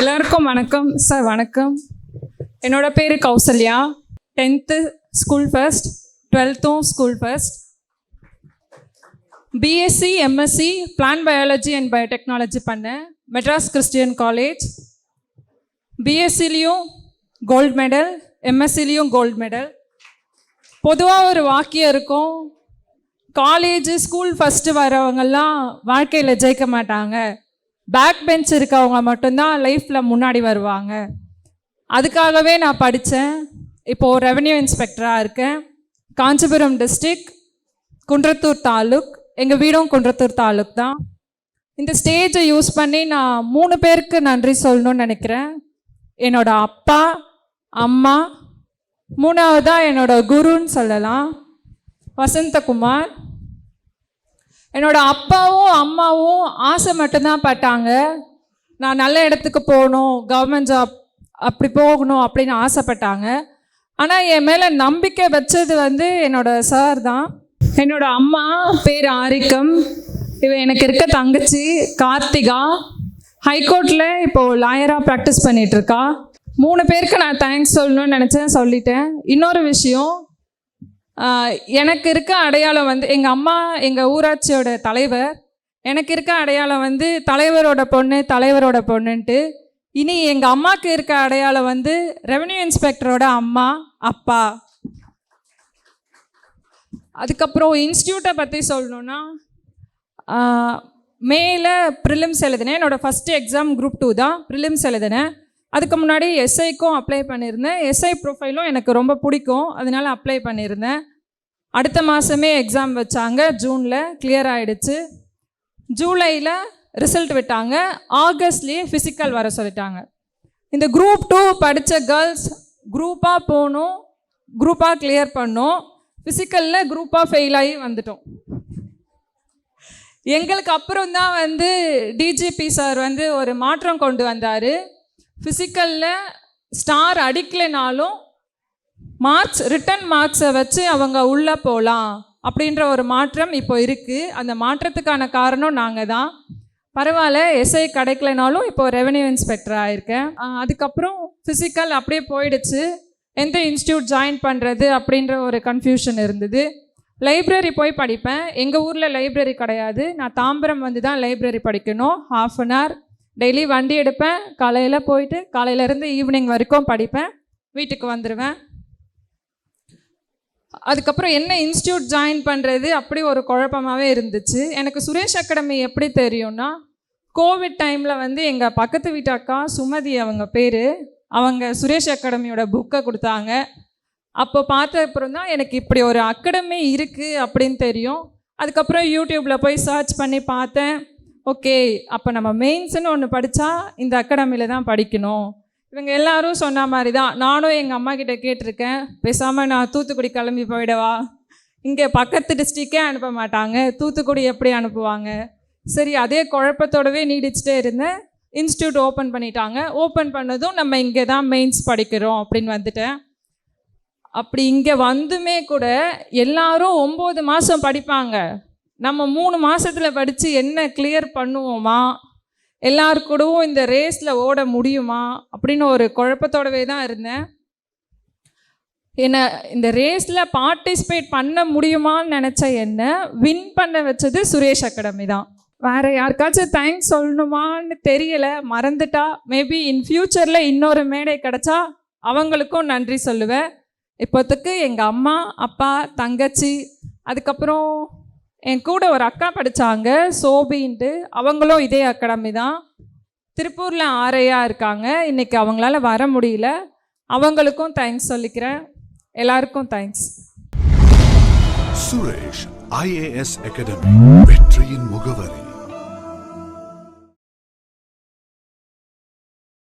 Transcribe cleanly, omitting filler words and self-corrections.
எல்லாருக்கும் வணக்கம் சார். வணக்கம். என்னோட பேர் Kausalya. 10th school first, 12th school first. B Sc M Sc plant biology and biotechnology பண்ணேன் மெட்ராஸ் கிறிஸ்டியன் காலேஜ். பிஎஸ்சிலையும் கோல்டு மெடல், எம்எஸ்சிலையும் கோல்டு மெடல். பொதுவாக ஒரு வாக்கியம் இருக்கும், காலேஜ் ஸ்கூல் ஃபஸ்ட்டு வரவங்கெல்லாம் வாழ்க்கையில் ஜெயிக்க மாட்டாங்க, பேக் பெஞ்ச் இருக்கவங்க மட்டும்தான் லைஃப்பில் முன்னாடி வருவாங்க. அதுக்காகவே நான் படித்தேன். இப்போது ரெவென்யூ இன்ஸ்பெக்டராக இருக்கேன். காஞ்சிபுரம் டிஸ்ட்ரிக்ட், குன்றத்தூர் தாலுக். எங்கள் வீடும் குன்றத்தூர் தாலுக் தான். இந்த ஸ்டேஜை யூஸ் பண்ணி நான் 3 பேருக்கு நன்றி சொல்லணும்னு நினைக்கிறேன். என்னோட அப்பா, அம்மா, 3வதாக என்னோட குருன்னு சொல்லலாம், வசந்தகுமார். என்னோட அப்பாவும் அம்மாவும் ஆசை மட்டும்தான் பட்டாங்க, நான் நல்ல இடத்துக்கு போகணும், கவர்மெண்ட் ஜாப் அப்படி போகணும் அப்படின்னு ஆசைப்பட்டாங்க. ஆனால் என் மேலே நம்பிக்கை வச்சது என்னோட சார் தான். என்னோட அம்மா பேர் ஆரிக்கம். எனக்கு இருக்க தங்கச்சி கார்த்திகா, ஹைகோர்ட்டில் இப்போது லாயராக ப்ராக்டிஸ் பண்ணிகிட்ருக்கா. 3 பேருக்கு நான் தேங்க்ஸ் சொல்லணும்னு நினச்சேன், சொல்லிட்டேன். இன்னொரு விஷயம், எனக்கு இருக்க அடையாளம் எங்கள் அம்மா எங்கள் ஊராட்சியோட தலைவர். எனக்கு இருக்க அடையாளம் தலைவரோட பொண்ணு, தலைவரோட பொண்ணுன்ட்டு. இனி எங்கள் அம்மாவுக்கு இருக்க அடையாளம் ரெவென்யூ இன்ஸ்பெக்டரோட அம்மா, அப்பா. அதுக்கப்புறம் இன்ஸ்டியூட்டை பற்றி சொல்லணுன்னா, மேலே ப்ரிலிம்ஸ் எழுதினேன். என்னோடய ஃபஸ்ட்டு எக்ஸாம் குரூப் 2 தான். ப்ரிலிம்ஸ் எழுதினேன். அதுக்கு முன்னாடி எஸ்ஐக்கும் அப்ளை பண்ணியிருந்தேன். எஸ்ஐ ப்ரொஃபைலும் எனக்கு ரொம்ப பிடிக்கும், அதனால் அப்ளை பண்ணியிருந்தேன். அடுத்த மாதமே எக்ஸாம் வச்சாங்க. ஜூனில் கிளியர் ஆகிடுச்சு. ஜூலையில் ரிசல்ட் விட்டாங்க. ஆகஸ்ட்லேயே ஃபிசிக்கல் வர சொல்லிட்டாங்க. இந்த குரூப் 2 படித்த கேர்ள்ஸ் குரூப்பாக போகணும், குரூப்பாக கிளியர் பண்ணோம். ஃபிசிக்கலில் குரூப்பாக ஃபெயில் ஆகி வந்துட்டோம். எங்களுக்கு அப்புறம் தான் டிஜிபி சார் ஒரு மாற்றம் கொண்டு வந்தார். ஃபிசிக்கலில் ஸ்டார் அடிக்கலைனாலும் மார்க்ஸ், ரிட்டன் மார்க்ஸை வச்சு அவங்க உள்ளே போகலாம் அப்படின்ற ஒரு மாற்றம் இப்போ இருக்குது. அந்த மாற்றத்துக்கான காரணம் நாங்கள் தான். பரவாயில்ல, எஸ்ஐ கிடைக்கலைனாலும் இப்போது ரெவென்யூ இன்ஸ்பெக்டர் ஆகிருக்கேன். அதுக்கப்புறம் ஃபிசிக்கல் அப்படியே போயிடுச்சு. எந்த இன்ஸ்டியூட் ஜாயின் பண்ணுறது அப்படின்ற ஒரு கன்ஃபியூஷன் இருந்தது. லைப்ரரி போய் படிப்பேன். எங்கள் ஊரில் லைப்ரரி கிடையாது. நான் தாம்பரம் தான் லைப்ரரி படிக்கணும். 1/2 hour டெய்லி வண்டி எடுப்பேன். காலையில் போயிட்டு காலையிலேருந்து ஈவினிங் வரைக்கும் படிப்பேன், வீட்டுக்கு வந்துடுவேன். அதுக்கப்புறம் என்ன இன்ஸ்டியூட் ஜாயின் பண்ணுறது அப்படி ஒரு குழப்பமாகவே இருந்துச்சு. எனக்கு சுரேஷ் அகாடமி எப்படி தெரியும்னா, கோவிட் டைமில் எங்கள் பக்கத்து வீட்டு அக்கா சுமதி, அவங்க பேர், அவங்க சுரேஷ் அகாடமியோட புக்கை கொடுத்தாங்க. அப்போ பார்த்த அப்புறம் தான் எனக்கு இப்படி ஒரு அகாடமி இருக்குது அப்படின்னு தெரியும். அதுக்கப்புறம் யூடியூப்பில் போய் சர்ச் பண்ணி பார்த்தேன். ஓகே, அப்போ நம்ம மெயின்ஸ்னு ஒன்று படித்தா இந்த அகாடமியில் தான் படிக்கணும். இவங்க எல்லாரும் சொன்ன மாதிரி தான் நானும் எங்கள் அம்மா கிட்டே கேட்டிருக்கேன். பேசாமல் நான் தூத்துக்குடி கிளம்பி போயிடவா, இங்கே பக்கத்து டிஸ்ட்ரிக்டே அனுப்ப மாட்டாங்க, தூத்துக்குடி எப்படி அனுப்புவாங்க? சரி, அதே குழப்பத்தோடவே நீடிச்சுட்டே இருந்தேன். இன்ஸ்டியூட் ஓப்பன் பண்ணிட்டாங்க. ஓப்பன் பண்ணதும் நம்ம இங்கே தான் மெயின்ஸ் படிக்கிறோம் அப்படின்னு வந்துட்டேன். அப்படி இங்கே வந்துமே கூட எல்லாரும் 9 மாதம் படிப்பாங்க. நம்ம 3 மாதத்தில் படித்து என்ன கிளியர் பண்ணுவோமா, எல்லாருக்கூடவும் இந்த ரேஸில் ஓட முடியுமா அப்படின்னு ஒரு குழப்பத்தோடவே தான் இருந்தேன். என்னை இந்த ரேஸில் பார்ட்டிசிபேட் பண்ண முடியுமான்னு நினச்ச என்ன வின் பண்ண வச்சது சுரேஷ் அகாடமி தான். வேறு யாருக்காச்சும் தேங்க்ஸ் சொல்லணுமான்னு தெரியலை, மறந்துட்டா. மேபி இன் ஃப்யூச்சரில் இன்னொரு மேடை கிடச்சா அவங்களுக்கும் நன்றி சொல்லுவேன். இப்போத்துக்கு எங்கள் அம்மா, அப்பா, தங்கச்சி, அதுக்கப்புறம் என் கூட ஒரு அக்கா படித்தாங்க சோபின்ட்டு, அவங்களும் இதே அகாடமி தான். திருப்பூரில் ஆரையாக இருக்காங்க. இன்றைக்கி அவங்களால வர முடியல. அவங்களுக்கும் தேங்க்ஸ் சொல்லிக்கிறேன். எல்லாருக்கும் தேங்க்ஸ். சுரேஷ் IAS அகாடமி, வெற்றியின் முகவரி.